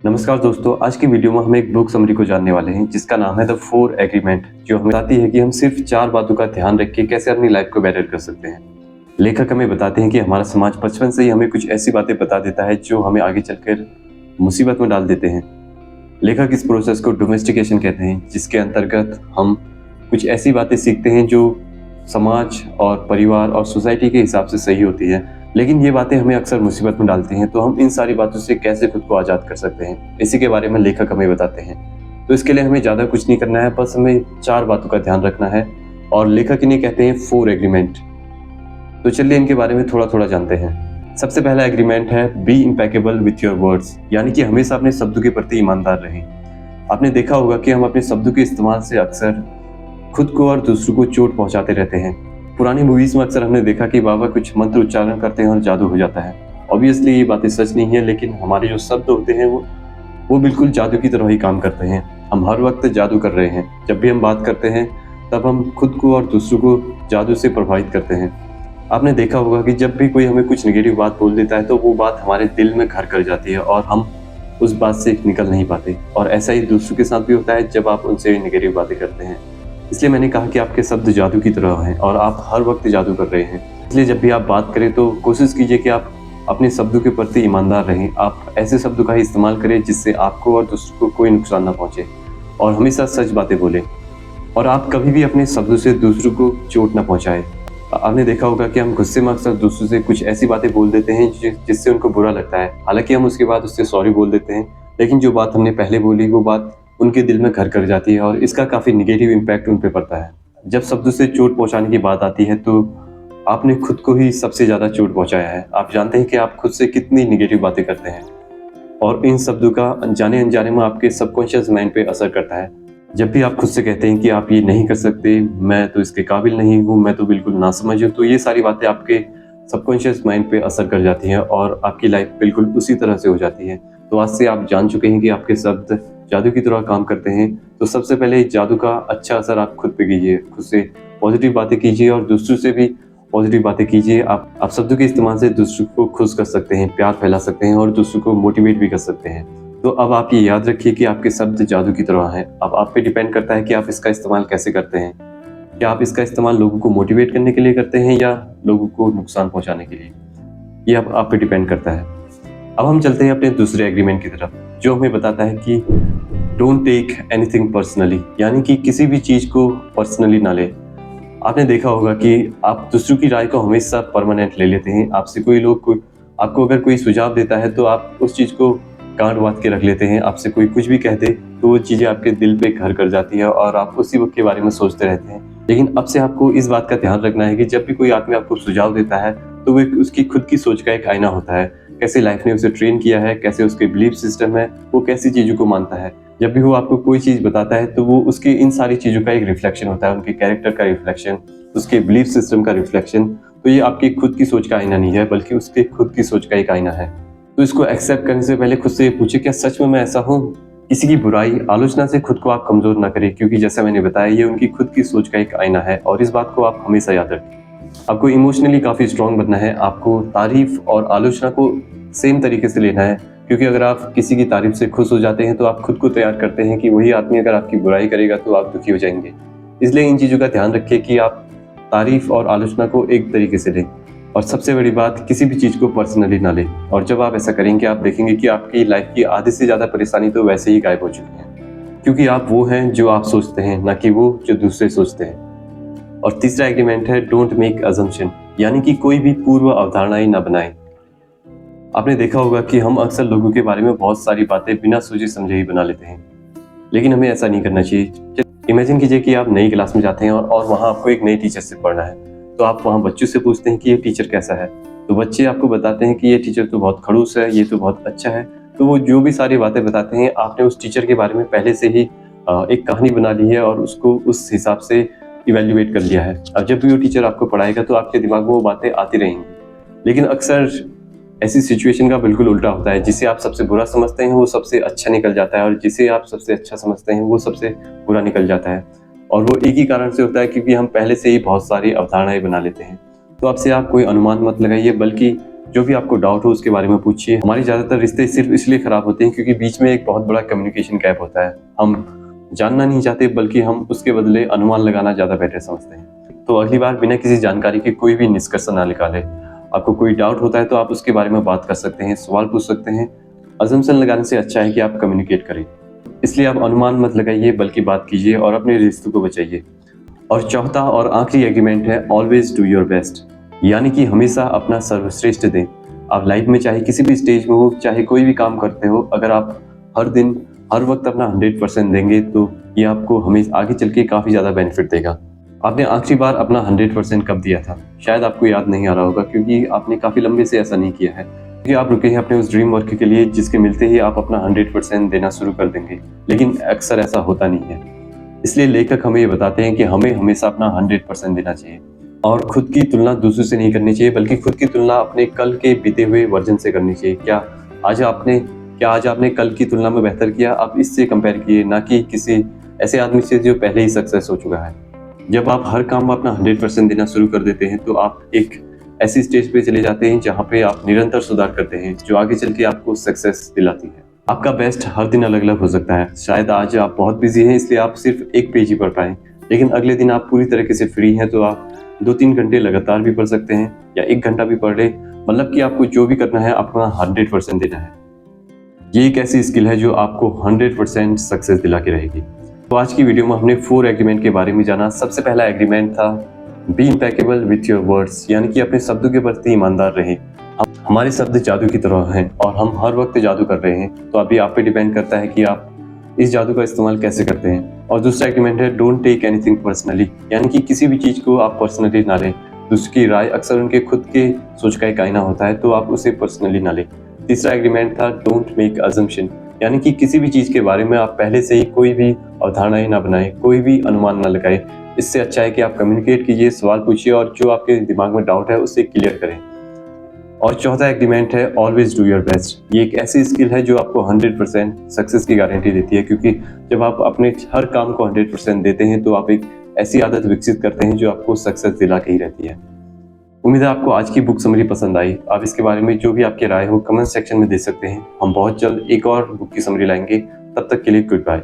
नमस्कार दोस्तों, आज की वीडियो में हम एक बुक समरी को जानने वाले हैं जिसका नाम है द 4 एग्रीमेंट, जो हमें बताती है कि हम सिर्फ 4 बातों का ध्यान रख के कैसे अपनी लाइफ को बेटर कर सकते हैं। लेखक हमें बताते हैं कि हमारा समाज बचपन से ही हमें कुछ ऐसी बातें बता देता है जो हमें आगे चलकर मुसीबत में डाल देते हैं। लेखक इस प्रोसेस को डोमेस्टिकेशन कहते हैं, जिसके अंतर्गत हम कुछ ऐसी बातें सीखते हैं जो समाज और परिवार और सोसाइटी के हिसाब से सही होती है, लेकिन ये बातें हमें अक्सर मुसीबत में डालती हैं। तो हम इन सारी बातों से कैसे खुद को आज़ाद कर सकते हैं, इसी के बारे में लेखक हमें बताते हैं। तो इसके लिए हमें ज़्यादा कुछ नहीं करना है, बस हमें 4 बातों का ध्यान रखना है और लेखक इन्हें कहते हैं 4 एग्रीमेंट। तो चलिए इनके बारे में थोड़ा थोड़ा जानते हैं। सबसे पहला एग्रीमेंट है be impeccable with your words, यानी कि हमेशा अपने शब्दों के प्रति ईमानदार रहें। आपने देखा होगा कि हम अपने शब्दों के इस्तेमाल से अक्सर खुद को और दूसरों को चोट पहुंचाते रहते हैं। पुरानी मूवीज में अक्सर हमने देखा कि बाबा कुछ मंत्र उच्चारण करते हैं और जादू हो जाता है। ऑब्वियसली ये बातें सच नहीं है, लेकिन हमारे जो शब्द होते हैं वो बिल्कुल जादू की तरह ही काम करते हैं। हम हर वक्त जादू कर रहे हैं। जब भी हम बात करते हैं तब हम खुद को और दूसरों को जादू से प्रभावित करते हैं। आपने देखा होगा कि जब भी कोई हमें कुछ नेगेटिव बात बोल देता है तो वो बात हमारे दिल में घर कर जाती है और हम उस बात से निकल नहीं पाते। और ऐसा ही दूसरों के साथ भी होता है जब आप उनसे नेगेटिव बातें करते हैं। इसलिए मैंने कहा कि आपके शब्द जादू की तरह हैं और आप हर वक्त जादू कर रहे हैं। इसलिए जब भी आप बात करें तो कोशिश कीजिए कि आप अपने शब्दों के प्रति ईमानदार रहें। आप ऐसे शब्दों का ही इस्तेमाल करें जिससे आपको और दूसरों को कोई नुकसान ना पहुंचे, और हमेशा सच बातें बोलें। और आप कभी भी अपने शब्दों से दूसरों को चोट ना पहुंचाएं। आपने देखा होगा कि हम गुस्से में अक्सर दूसरों से कुछ ऐसी बातें बोल देते हैं जिससे उनको बुरा लगता है। हालांकि हम उसके बाद उससे सॉरी बोल देते हैं, लेकिन जो बात हमने पहले बोली वो बात उनके दिल में घर कर जाती है और इसका काफ़ी निगेटिव इम्पैक्ट उन पे पड़ता है। जब शब्दों से चोट पहुंचाने की बात आती है तो आपने खुद को ही सबसे ज़्यादा चोट पहुंचाया है। आप जानते हैं कि आप खुद से कितनी निगेटिव बातें करते हैं और इन शब्दों का अनजाने अनजाने में आपके सबकॉन्शियस माइंड पे असर करता है। जब भी आप खुद से कहते हैं कि आप ये नहीं कर सकते, मैं तो इसके काबिल नहीं हूँ, मैं तो बिल्कुल नासमझ हूँ, तो ये सारी बातें आपके सबकॉन्शियस माइंड पे असर कर जाती हैं और आपकी लाइफ बिल्कुल उसी तरह से हो जाती है। तो आज से आप जान चुके हैं कि आपके शब्द जादू की तरह काम करते हैं। तो सबसे पहले जादू का अच्छा असर आप खुद पे कीजिए, खुद से पॉजिटिव बातें कीजिए और दूसरों से भी पॉजिटिव बातें कीजिए। आप शब्दों के इस्तेमाल से दूसरों को खुश कर सकते हैं, प्यार फैला सकते हैं और दूसरों को मोटिवेट भी कर सकते हैं। तो अब आप ये याद रखिए कि आपके शब्द जादू की तरह हैं। अब आप पे डिपेंड करता है कि आप इसका इस्तेमाल कैसे करते हैं। क्या आप इसका इस्तेमाल लोगों को मोटिवेट करने के लिए करते हैं या लोगों को नुकसान पहुंचाने के लिए, ये अब आप पे डिपेंड करता है। अब हम चलते हैं अपने दूसरे एग्रीमेंट की तरफ, जो हमें बताता है कि डोंट टेक एनीथिंग पर्सनली, यानी कि किसी भी चीज़ को पर्सनली ना ले। आपने देखा होगा कि आप दूसरों की राय को हमेशा परमानेंट ले लेते हैं। आपसे आपको अगर कोई सुझाव देता है तो आप उस चीज़ को गांठ बांध के रख लेते हैं। आपसे कोई कुछ भी कह दे तो वो चीज़ें आपके दिल पे घर कर जाती है और आप उसी वक्त के बारे में सोचते रहते हैं। लेकिन अब से आपको इस बात का ध्यान रखना है कि जब भी कोई आदमी आपको सुझाव देता है तो वो उसकी खुद की सोच का एक आईना होता है। कैसे लाइफ ने उसे ट्रेन किया है, कैसे उसके बिलीफ सिस्टम है, वो कैसी चीज़ों को मानता है। जब भी वो आपको कोई चीज़ बताता है तो वो उसके इन सारी चीज़ों का एक रिफ्लेक्शन होता है, उनके कैरेक्टर का रिफ्लेक्शन, उसके बिलीफ सिस्टम का रिफ्लेक्शन। तो ये आपकी खुद की सोच का आईना नहीं है, बल्कि उसके खुद की सोच का एक आईना है। तो इसको एक्सेप्ट करने से पहले खुद से ये पूछे, क्या सच में मैं ऐसा हूँ? किसी की बुराई, आलोचना से खुद को आप कमजोर ना करें, क्योंकि जैसा मैंने बताया ये उनकी खुद की सोच का एक आईना है और इस बात को आप हमेशा याद रखें। आपको इमोशनली काफ़ी स्ट्रांग बनना है। आपको तारीफ और आलोचना को सेम तरीके से लेना है, क्योंकि अगर आप किसी की तारीफ से खुश हो जाते हैं तो आप खुद को तैयार करते हैं कि वही आदमी अगर आपकी बुराई करेगा तो आप दुखी हो जाएंगे। इसलिए इन चीज़ों का ध्यान रखिए कि आप तारीफ और आलोचना को एक तरीके से लें। और सबसे बड़ी बात, किसी भी चीज़ को पर्सनली ना लें। और जब आप ऐसा करेंगे आप देखेंगे कि आपकी लाइफ की आधे से ज़्यादा परेशानी तो वैसे ही गायब हो चुकी है, क्योंकि आप वो हैं जो आप सोचते हैं, ना कि वो जो दूसरे सोचते हैं। और तीसरा एग्रीमेंट है डोंट मेक अजम्पशन, यानी कि कोई भी पूर्व अवधारणाएं ना बनाएं। आपने देखा होगा कि हम अक्सर लोगों के बारे में बहुत सारी बातें बिना सोचे समझे ही बना लेते हैं, लेकिन हमें ऐसा नहीं करना चाहिए। इमेजिन कीजिए कि आप नई क्लास में जाते हैं और वहाँ आपको एक नई टीचर से पढ़ना है। तो आप वहाँ बच्चों से पूछते हैं कि ये टीचर कैसा है, तो बच्चे आपको बताते हैं कि ये टीचर तो बहुत खड़ूस है, ये तो बहुत अच्छा है। तो वो जो भी सारी बातें बताते हैं, आपने उस टीचर के बारे में पहले से ही एक कहानी बना ली है और उसको उस हिसाब से इवेल्युएट कर लिया है। अब जब भी वो टीचर आपको पढ़ाएगा तो आपके दिमाग में वो बातें आती रहेंगी। लेकिन अक्सर ऐसी सिचुएशन का बिल्कुल उल्टा होता है। जिसे आप सबसे बुरा समझते हैं वो सबसे अच्छा निकल जाता है और जिसे आप सबसे अच्छा समझते हैं वो सबसे बुरा निकल जाता है। और वो एक ही कारण से होता है, क्योंकि हम पहले से ही बहुत सारी अवधारणाएं बना लेते हैं। तो अब से आप कोई अनुमान मत लगाइए, बल्कि जो भी आपको डाउट हो उसके बारे में पूछिए। हमारे ज़्यादातर रिश्ते सिर्फ इसलिए ख़राब होते हैं क्योंकि बीच में एक बहुत बड़ा कम्युनिकेशन गैप होता है। हम जानना नहीं चाहते बल्कि हम उसके बदले अनुमान लगाना ज़्यादा बेटर समझते हैं। तो अगली बार बिना किसी जानकारी के कोई भी निष्कर्ष ना निकालें। आपको कोई डाउट होता है तो आप उसके बारे में बात कर सकते हैं, सवाल पूछ सकते हैं। अजम्पशन लगाने से अच्छा है कि आप कम्युनिकेट करें। इसलिए आप अनुमान मत लगाइए बल्कि बात कीजिए और अपने रिश्तों को बचाइए। और चौथा और आखिरी एग्रीमेंट है ऑलवेज डू योर बेस्ट, यानी कि हमेशा अपना सर्वश्रेष्ठ दें। आप लाइफ में चाहे किसी भी स्टेज में हो, चाहे कोई भी काम करते हो, अगर आप हर दिन हर वक्त अपना 100% देंगे तो ये आपको हमेशा आगे चल के काफ़ी ज़्यादा बेनिफिट देगा। आपने आखिरी बार अपना 100% कब दिया था? शायद आपको याद नहीं आ रहा होगा क्योंकि आपने काफ़ी लंबे से ऐसा नहीं किया है, क्योंकि आप रुके हैं अपने उस ड्रीम वर्क के लिए जिसके मिलते ही आप अपना 100% देना शुरू कर देंगे। लेकिन अक्सर ऐसा होता नहीं है। इसलिए लेखक हमें ये बताते हैं कि हमें हमेशा अपना 100% देना चाहिए और खुद की तुलना दूसरों से नहीं करनी चाहिए बल्कि खुद की तुलना अपने कल के बीते हुए वर्जन से करनी चाहिए। आज आपने कल की तुलना में बेहतर किया? आप इससे कंपेयर किए, ना कि किसी ऐसे आदमी से जो पहले ही सक्सेस हो चुका है। जब आप हर काम में अपना 100% देना शुरू कर देते हैं तो आप एक ऐसी स्टेज पे चले जाते हैं जहाँ पे आप निरंतर सुधार करते हैं जो आगे चल के आपको सक्सेस दिलाती है। आपका बेस्ट हर दिन अलग अलग हो सकता है। शायद आज आप बहुत बिजी हैं इसलिए आप सिर्फ एक पेज ही पढ़ पाएं, लेकिन अगले दिन आप पूरी तरीके से फ्री हैं तो आप 2-3 घंटे लगातार भी पढ़ सकते हैं या 1 घंटा भी पढ़ ले। मतलब कि आपको जो भी करना है अपना 100% देना है। ये एक ऐसी स्किल है जो आपको 100% सक्सेस दिला के रहेगी। तो आज की वीडियो में हमने 4 एग्रीमेंट के बारे में जाना। सबसे पहला एग्रीमेंट था be impeccable with your words, यानी कि अपने शब्दों के प्रति ईमानदार रहें। हमारे शब्द जादू की तरह हैं और हम हर वक्त जादू कर रहे हैं, तो अभी आप पे डिपेंड करता है कि आप इस जादू का इस्तेमाल कैसे करते हैं। और दूसरा एग्रीमेंट है डोंट टेक एनीथिंग पर्सनली, यानी कि किसी भी चीज़ को आप पर्सनली ना लें। दूसरी की राय अक्सर उनके खुद के सोच का एक आईना होता है, तो आप उसे पर्सनली ना लें। तीसरा एग्रीमेंट था डोंट मेक अजम्पशन, यानी कि किसी भी चीज़ के बारे में आप पहले से ही कोई भी अवधारणाएं ना बनाएं, कोई भी अनुमान ना लगाएं। इससे अच्छा है कि आप कम्युनिकेट कीजिए, सवाल पूछिए और जो आपके दिमाग में डाउट है उसे क्लियर करें। और चौथा एग्रीमेंट है ऑलवेज डू योर बेस्ट। ये एक ऐसी स्किल है जो आपको 100% सक्सेस की गारंटी देती है, क्योंकि जब आप अपने हर काम को 100% देते हैं तो आप एक ऐसी आदत विकसित करते हैं जो आपको सक्सेस दिला के ही रहती है। उम्मीद है आपको आज की बुक समरी पसंद आई। आप इसके बारे में जो भी आपकी राय हो कमेंट सेक्शन में दे सकते हैं। हम बहुत जल्द एक और बुक की समरी लाएंगे। तब तक के लिए गुड बाय।